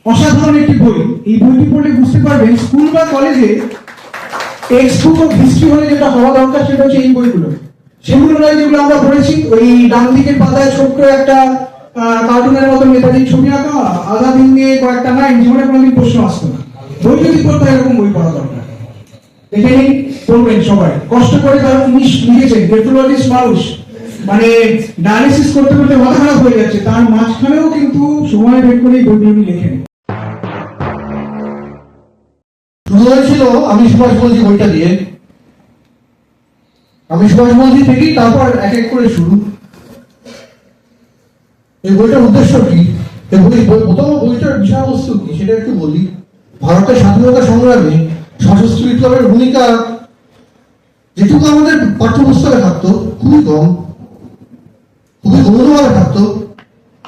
অসাধারণ একটি বই। এই বইটি পড়লে বুঝতে পারবেন স্কুল বা কলেজে টেক্সট বুক অফ হিস্ট্রি হলে যেটা হওয়া দরকার সেটা হচ্ছে এই বইগুলো। সেগুলো নয় যেগুলো আমরা পড়েছি ওই ডান দিকের পাতায় ছোট্ট একটা কার্টুনের মতো নেতাজির ছবি আঁকা, আজাদ হিন্দ নিয়ে কয়েকটা লাইন, জীবনে কোনোদিন প্রশ্ন আসতো না। বই যদি পড়তে হয় এরকম বই পড়া দরকার। দেখে নিন, পড়বেন সবাই কষ্ট করে। তারা লিখেছেন নেফ্রোলজিস্ট মানুষ, মানে ডায়ালিসিস করতে করতে মাথা খারাপ হয়ে যাচ্ছে, তার মাঝখানেও কিন্তু সময় বের করে এই বইগুলো লেখেন। শুরু হয়েছিল আমি সুভাষ বলছি বইটা দিয়ে। আমি সুভাষ বলছি থেকেই তারপর এক এক করে শুরু। এই বইটার উদ্দেশ্য কি, এই প্রথম বইটার বিষয়বস্তু কি সেটা একটু বলি। ভারতের স্বাধীনতা সংগ্রামে সশস্ত্র বিপ্লবের ভূমিকা যেটুকু আমাদের পাঠ্যপুস্তকে থাকতো খুবই কম, খুবই গৌরভাবে থাকতো।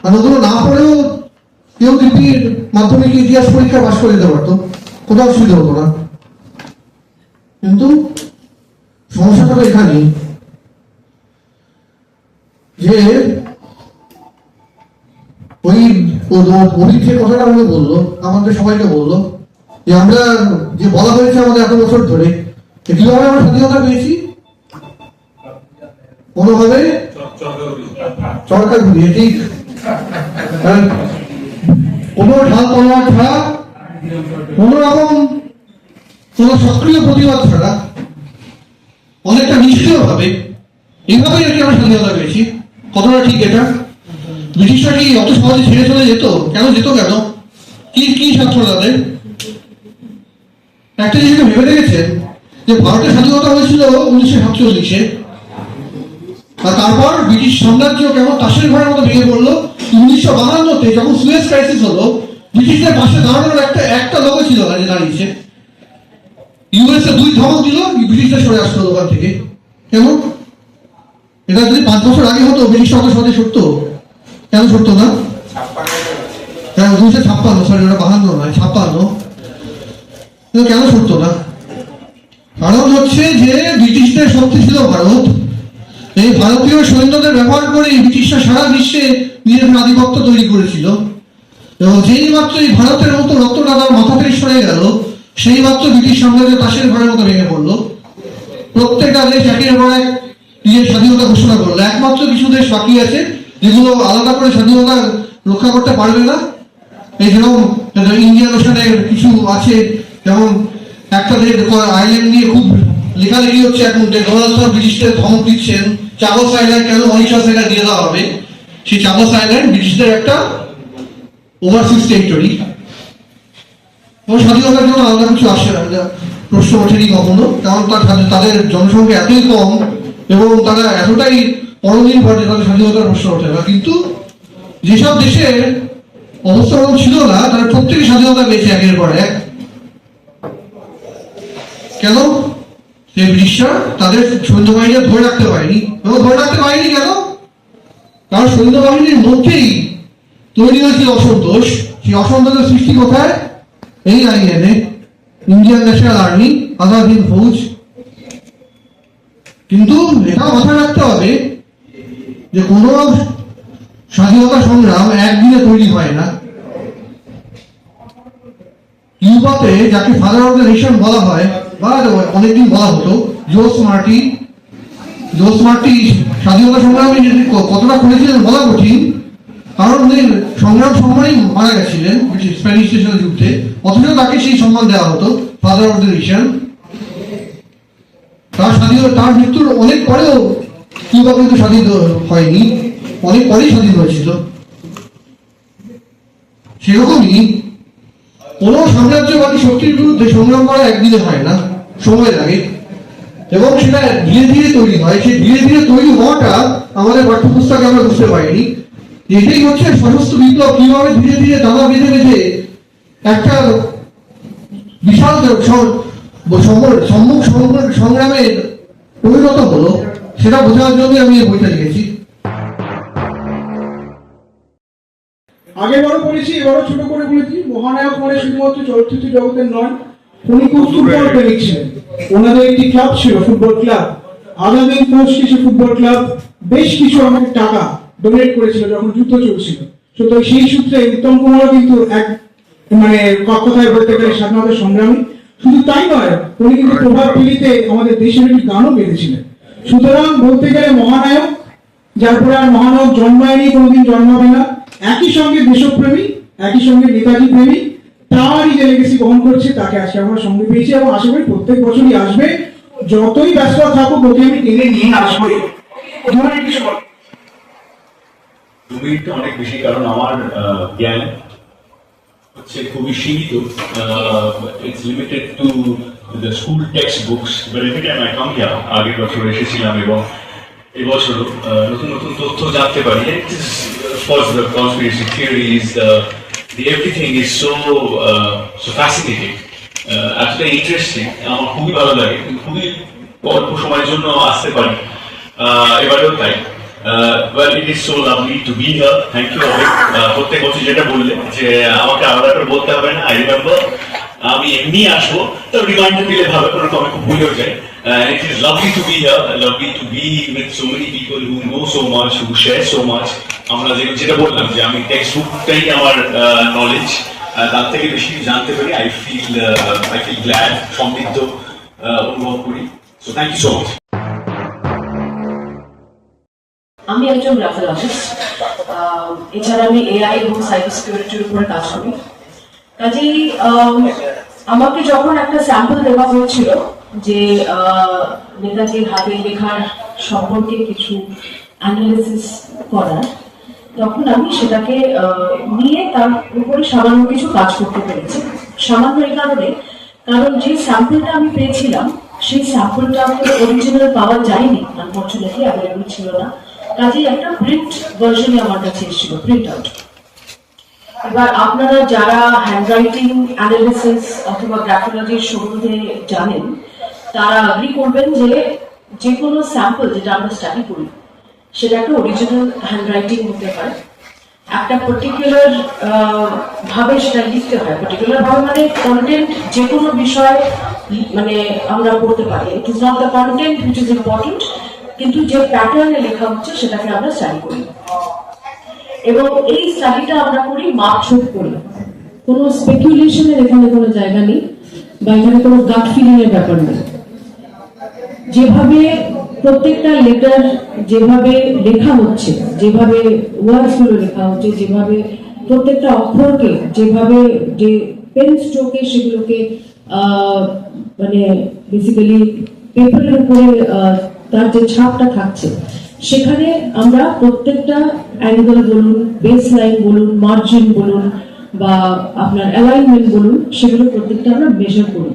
আর ওগুলো না পড়েও কেউ ডিপির মাধ্যমিক ইতিহাস পরীক্ষা পাশ করে দিতে পারতো, কোথাও অসুবিধা হতো না। কিন্তু সমস্যাটা তো এখানেই যে ওই অভিক যে কথাটা আমাকে বললো, আমাদের সবাইকে বললো যে আমরা যে বলা হয়েছে আমাদের এত বছর ধরে কিভাবে আমরা স্বাধীনতা পেয়েছি, কোনোভাবে চরকা ঘুরিয়ে, ঠিক কোনো ঢাল তলোয়ার ছাড়া, কোনো রকম কোন সক্রিয় প্রতিবাদ ছাড়া, অনেকটা নিষ্ক্রিয় ভাবে এইভাবেই আর কি আমরা স্বাধীনতা পেয়েছি। কতটা ঠিক এটা? ব্রিটিশরা কি অত সহজে ছেড়ে চলে যেত? কেন যেত? কেন কি কি স্বার্থ তাদের? একটা জিনিস ভেবে দেখেছেন যে ভারতের স্বাধীনতা হয়েছিল 1947-এ, আর তারপর ব্রিটিশ সাম্রাজ্য কেমন তাসের ঘরের মতো ভেঙে পড়লো 1952-তে, যখন সুয়েজ ক্রাইসিস হলো। ব্রিটিশদের পাশে দাঁড়ানোর একটা লোক ছিল না যে দাঁড়িয়েছে। ইউএসএ 2 ধমক দিল, ব্রিটিশদের সরে আসলো ওখান থেকে। কেন? এটা যদি 5 বছর আগে হতো ব্রিটিশরা অত সহজে সরতো? কেন সরতো না? 1956, সরি ওটা 52 নয়, 56। কেন সরতো না? কারণ হচ্ছে যে ব্রিটিশদের শক্তি ছিল ভারত। এই ভারতীয় সৈন্যদের ব্যবহার করে ব্রিটিশরা সারা বিশ্বে নিজেদের আধিপত্য তৈরি করেছিল। এবং যেই মাত্র এই ভারতের মতো রত্নদাতার মাথা থেকে সরে গেল, সেই মাত্র ব্রিটিশ সাম্রাজ্য তাসের ঘরের মতো ভেঙে পড়লো। প্রত্যেকটা দেশ একের পর এক নিজের স্বাধীনতা ঘোষণা করলো। একমাত্র কিছু দেশ বাকি আছে যেগুলো আলাদা করে স্বাধীনতা রক্ষা করতে পারবে না। এই যেমন ইন্ডিয়ান ওশানের কিছু আছে, যেমন একটা দেশ আইল্যান্ড নিয়ে খুব লেখালেখি হচ্ছে এখন, ডোনাল্ড ট্রাম্প ব্রিটিশদের ধমক দিচ্ছেন চাগোস আইল্যান্ড কেন মরিশাস আইল্যান্ড দিয়ে দেওয়া হবে। সেই চাগোস আইল্যান্ড ব্রিটিশদের একটা ওভারসিজ টেরিটরি। স্বাধীনতার জন্য আলাদা কিছু আসে প্রশ্ন ওঠেনি কখনো, কারণ তাদের জনসংখ্যা এতই কম এবং তারা এতটাই পরনির্ভর যে তাদের স্বাধীনতার প্রশ্ন ওঠে না। কিন্তু যেসব দেশের অবস্থা ছিল না, তারা প্রত্যেকে স্বাধীনতা পেয়েছে একের পর এক। কেন? সেই ব্রিটিশরা তাদের সৈন্যবাহিনী ধরে রাখতে পারেনি। এবং ধরে রাখতে পারেনি কেন? কারণ সৈন্যবাহিনীর মধ্যেই তৈরি হয়েছিল অসন্তোষ। সেই অসন্তোষের সৃষ্টি কোথায়? এই INA, Indian National Army, Azad Hind Fauj. কিন্তু এটা মাথায় রাখতে হবে যে কোন স্বাধীনতা সংগ্রাম একদিনে তৈরি হয় না। কিউবাতে যাকে ফাদার অফ দ্য নেশন বলা হয় বা অনেকদিন বলা হতো, জোস মার্টি স্বাধীনতা সংগ্রামে কতটা করেছিলেন বলা কঠিন, কারণ সংগ্রাম সম্মানেই মারা গেছিলেন স্প্যানিশ নেশনের যুদ্ধে, অথচ তাকে সেই সম্মান দেওয়া হতো ফাদার অফ দ্য নেশন। তার মৃত্যুর অনেক পরেও কিউবা কিন্তু স্বাধীন হয়নি, অনেক পরেই স্বাধীন হয়েছিল। সেরকমই কোন সাম্রাজ্যবাদী শক্তির বিরুদ্ধে সংগ্রাম করা একদিনে হয় না, সময় লাগে এবং সেটা ধীরে ধীরে তৈরি হয়। সেই ধীরে ধীরে তৈরি হওয়াটা আমাদের পাঠ্যপুস্তকে আমরা বুঝতে পারিনি। এটাই হচ্ছে সশস্ত্র বিপ্লব কিভাবে ধীরে ধীরে দানা বেঁধে বেঁধে একটা বিশাল সম্মুখ সংগ্রামে পরিণত হলো, সেটা বোঝার জন্য আমি এই বইটা লিখেছি। আগে বড় করেছি, এবারও ছোট করে বলেছি। মহানায়ক মানে শুধুমাত্র চলচ্চিত্র জগতের নয়, উনি খুব ফুটবল প্রেমিক ছিলেন। ওনাদের একটি ক্লাব ছিল, ফুটবল ক্লাব। আজাদ হিন্দ ফৌজ কিছু ফুটবল ক্লাব বেশ কিছু আমাকে টাকা ডোনেট করেছিল যখন যুদ্ধ চলছিল। সুতরাং সেই সূত্রে উত্তম কুমারও কিন্তু মানে কথায় বলতে গেলে স্বাধীনতা সংগ্রামী। শুধু তাই নয়, উনি কিন্তু প্রভাব ফেলিতে আমাদের দেশের একটি গানও পেয়েছিলেন। সুতরাং বলতে গেলে মহানায়ক, যার পরে আর মহানায়ক জন্মায়নি, কোনোদিন জন্মাবে না। একই সঙ্গে দেশপ্রেমী, একই সঙ্গে নেতাজি প্রেমী, তারই যে লেগেসি বহন করছে, তাকে আজকে আমরা সঙ্গে পেয়েছি এবং আশা করি প্রত্যেক বছরই আসবে। যতই ব্যস্ত থাকুক, ওকে আমি টেনে নিয়ে আসবোই। তো অনেক বেশি, কারণ আমার জ্ঞান হচ্ছে খুবই সীমিত। It's limited to the school text books, but every time I come here, আগের বছর এসেছিলাম এবং এবছর নতুন নতুন তথ্য জানতে পারি। Of the conspiracy theories, the everything is so fascinating, এতটা ইন্টারেস্টিং, আমার খুবই ভালো লাগে। খুবই অল্প সময়ের জন্য আসতে পারি, এবারেও তাই। Well, it is so lovely to be here. Thank you, Avik. প্রত্যেক বছর যেটা বললে যে আমাকে আলাদা করে বলতে হবে না, I remember, আমি এমনি আসবো, তো রিমাইন্ডার দিলে ভালো করে, আমি খুব ভুলেও যাই। It is lovely to be here, lovely to be with so many people who know so much, who share so much. আমরা যেটা বললাম যে আমি টেক্সট বুকটাই আমার নলেজ, তার থেকে বেশি জানতে পারি। I feel glad, সমৃদ্ধ অনুভব করি। So thank you so much. আমি একজন গ্রাফোলজিস্ট, এছাড়া আমি এআই এবং সাইবার সিকিউরিটির উপরে কাজ করি। কাজেই আমাকে যখন একটা স্যাম্পল দেওয়া হয়েছিল যে নেতাজির হাতের লেখার সম্পর্কে কিছু অ্যানালিসিস করার, তখন আমি সেটাকে নিয়ে তার উপরে সামান্য কিছু কাজ করতে পেরেছি। সামান্য এই কারণে, কারণ যে স্যাম্পলটা আমি পেয়েছিলাম সেই স্যাম্পলটা আমাকে অরিজিনাল পাওয়া যায়নি, আনফরচুনেটলি অ্যাভেলেবল ছিল না। কাজেই একটা প্রিন্ট ভার্সনই আমার কাছে এসেছিল, প্রিন্ট আউট। এবার আপনারা যারা হ্যান্ডরাইটিং অ্যানালিসিস অথবা গ্রাফোলজির সম্বন্ধে জানেন, তারা এগ্রি করবেন যে যে কোনো স্যাম্পল যেটা আমরা স্টাডি করি সেটা একটা অরিজিনাল হ্যান্ডরাইটিং হতে পারে। একটা পার্টিকুলার ভাবে সেটা লিখতে হয়, পার্টিকুলার ভাবে মানে কন্টেন্ট যে কোনো বিষয় মানে আমরা পড়তে পারি। It is not the content which is important, কিন্তু যে প্যাটার্নে লেখা হচ্ছে সেটাকে আমরা স্টাডি করি। এবং এই স্টাডিটা আমরা করি মাপঝোপ করি, কোনো স্পেকুলেশনের এখানে কোনো জায়গা নেই, বা এখানে কোনো গাট ফিলিং এর ব্যাপার নেই। যেভাবে প্রত্যেকটা লেটার যেভাবে লেখা হচ্ছে, যেভাবে ওয়ার্ডস গুলো লেখা হচ্ছে, যেভাবে প্রত্যেকটা অক্ষরকে যেভাবে যে পেন স্ট্রোকে সেগুলোকে মানে বেসিক্যালি পেপারের উপরে তার যে ছাপটা থাকছে, সেখানে আমরা প্রত্যেকটা অ্যাঙ্গেল বলুন, বেস লাইন বলুন, মার্জিন বলুন, বা আপনার অ্যালাইনমেন্ট বলুন, সেগুলো প্রত্যেকটা আমরা মেজার করি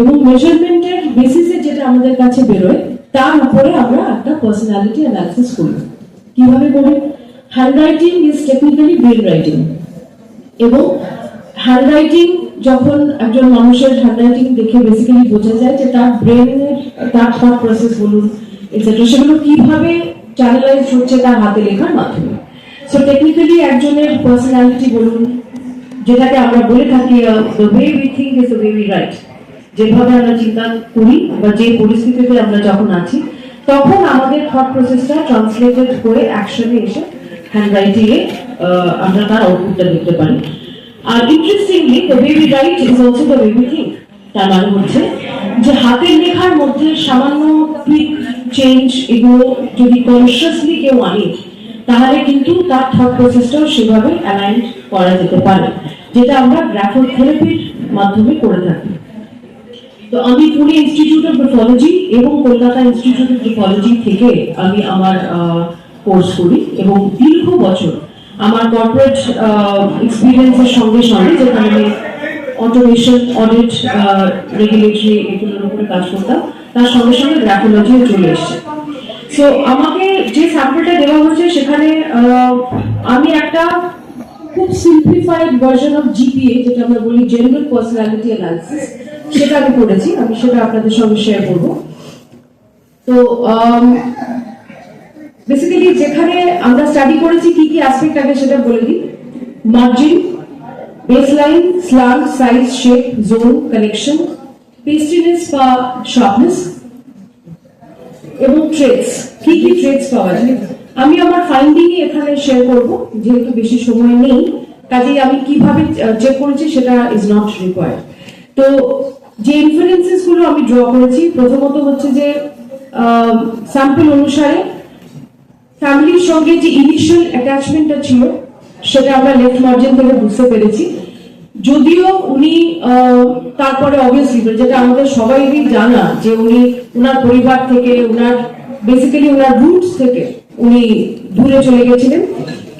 এবং মেজারমেন্টের বেসিসে যেটা আমাদের কাছে বেরোয় তার উপরে আমরা একটা পার্সোনালিটি অ্যানালিসিস করি। কিভাবে করি? Handwriting is technically brain writing, এবং হ্যান্ডরাইটিং যখন একজন মানুষের হ্যান্ডরাইটিং দেখে বেসিক্যালি বোঝা যায় যে তার ব্রেনের তার থট প্রসেস বলুন এটসেট্রা, সেগুলো কিভাবে চ্যানেলাইজ হচ্ছে তার হাতে লেখার মাধ্যমে। সো টেকনিক্যালি একজনের পার্সোনালিটি বলুন, যেটাকে আমরা বলে থাকি the way we think is the way we right, যেভাবে আমরা চিন্তা করি বা যে পরিস্থিতিতে আমরা যখন আছি, তখন আমাদের থট প্রসেসটা ট্রান্সলেটেড করে অ্যাকশনে এসে হ্যান্ডরাইটিং এ আমরা তার আউটপুটটা দেখতে পারি। আর interestingly the way we write is also the way we think. তার মানে হচ্ছে যে হাতের লেখার মধ্যে সামান্য টুইক চেঞ্জ এগুলো যদি কনসিয়াসলি কেউ আনে, তাহলে কিন্তু তার থট প্রসেসটাও সেভাবে অ্যালাইন করা যেতে পারে, যেটা আমরা গ্রাফোথেরাপির মাধ্যমে করে থাকি। তো আমি পুনে ইনস্টিটিউট অফ গ্রাফোলজি এবং কলকাতা ইনস্টিটিউট অফ গ্রাফোলজি থেকে আমি আমার কোর্স করি, এবং দীর্ঘ বছর আমার কর্পোরেট এক্সপিরিয়েন্সের সঙ্গে সঙ্গে, যেখানে আমি অটোমেশন, অডিট, রেগুলেটরি এগুলোর উপরে কাজ করতাম, তার সঙ্গে সঙ্গে গ্রাফোলজিও চলে এসছে। সো আমাকে যে স্যাম্পলটা দেওয়া হয়েছে সেখানে আমি একটা খুব সিম্পলিফাইড ভার্সন অফ জিপিএ, যেটা আমরা বলি জেনারেল পার্সোনালিটি অ্যানালিসিস, সেটা আমি করেছি। আমি সেটা আপনাদের সঙ্গে শেয়ার করব। তো বেসিক্যালি যেখানে আমরা স্টাডি করেছি কি কি অ্যাসপেক্ট আগে সেটা বলে দিই। Margin, baseline, slant, size, shape, zone, connection, পেস্ট্রিনেস বা শার্পনেস, এবং ট্রেটস, কি কি ট্রেটস পাওয়া যায়। আমি আমার ফাইন্ডিং এখানে শেয়ার করব, যেহেতু বেশি সময় নেই কাজেই আমি কিভাবে চেক করেছি সেটা ইজ নট রিকোয়ার্ড। তো যে ইনফারেন্সেস গুলো আমি ড্র করেছি, প্রথমত হচ্ছে যে স্যাম্পল অনুসারে ফ্যামিলির সঙ্গে যে ইনিশিয়াল অ্যাটাচমেন্টটা ছিল সেটা আমরা লেফট মার্জিন থেকে বুঝতে পেরেছি। যদিও উনি তারপরে অবভিয়াসলি যেটা আমাদের সবাইরই জানা যে উনি ওনার পরিবার থেকে, ওনার বেসিক্যালি ওনার রুটস থেকে উনি দূরে চলে গেছিলেন,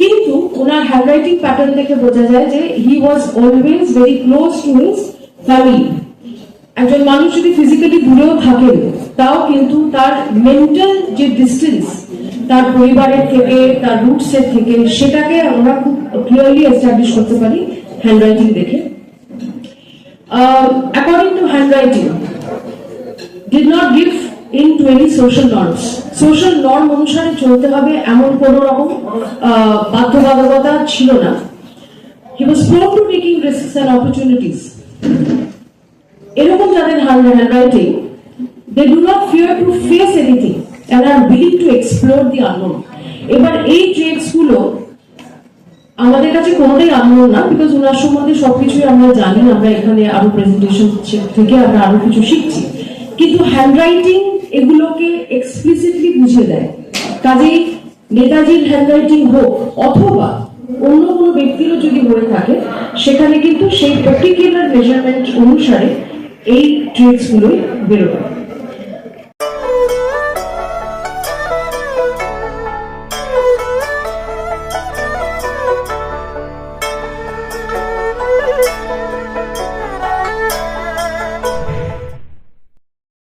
কিন্তু ওনার হ্যান্ডরাইটিং প্যাটার্ন দেখে বোঝা যায় যে he was always very close to his family. একজন মানুষ যদি ফিজিক্যালি দূরেও থাকেন তাও কিন্তু তার মেন্টাল যে ডিস্টেন্স তার পরিবারের থেকে, তার রুটসের থেকে, সেটাকে আমরা খুব ক্লিয়ারলি এস্টাবলিশ করতে পারি হ্যান্ডরাইটিং দেখে। According to handwriting did not give in to any social norms. Social norm অনুসারে চলতে হবে এমন কোন রকম বাধ্যবাধকতা ছিল না। He was prone to taking risks and opportunities. এরকম যাদের handwriting, they do not fear to face anything and are willing to explore the unknown. এবার এই ট্রেডস গুলো আমাদের কাছে কোনোটাই আননোন না, বিকজ ওনার সম্বন্ধে সবকিছুই আমরা জানি, আমরা এখানে আরো প্রেজেন্টেশন থেকে আমরা আরো কিছু শিখছি, কিন্তু হ্যান্ডরাইটিং এগুলোকে এক্সপ্লিসিটলি বুঝিয়ে দেয়। কাজেই নেতাজির হ্যান্ডরাইটিং হোক অথবা অন্য কোনো ব্যক্তিরও যদি হয়ে থাকে, সেখানে কিন্তু সেই পার্টিকুলার মেজারমেন্ট অনুসারে এই ট্রেডস গুলোই বেরোবে।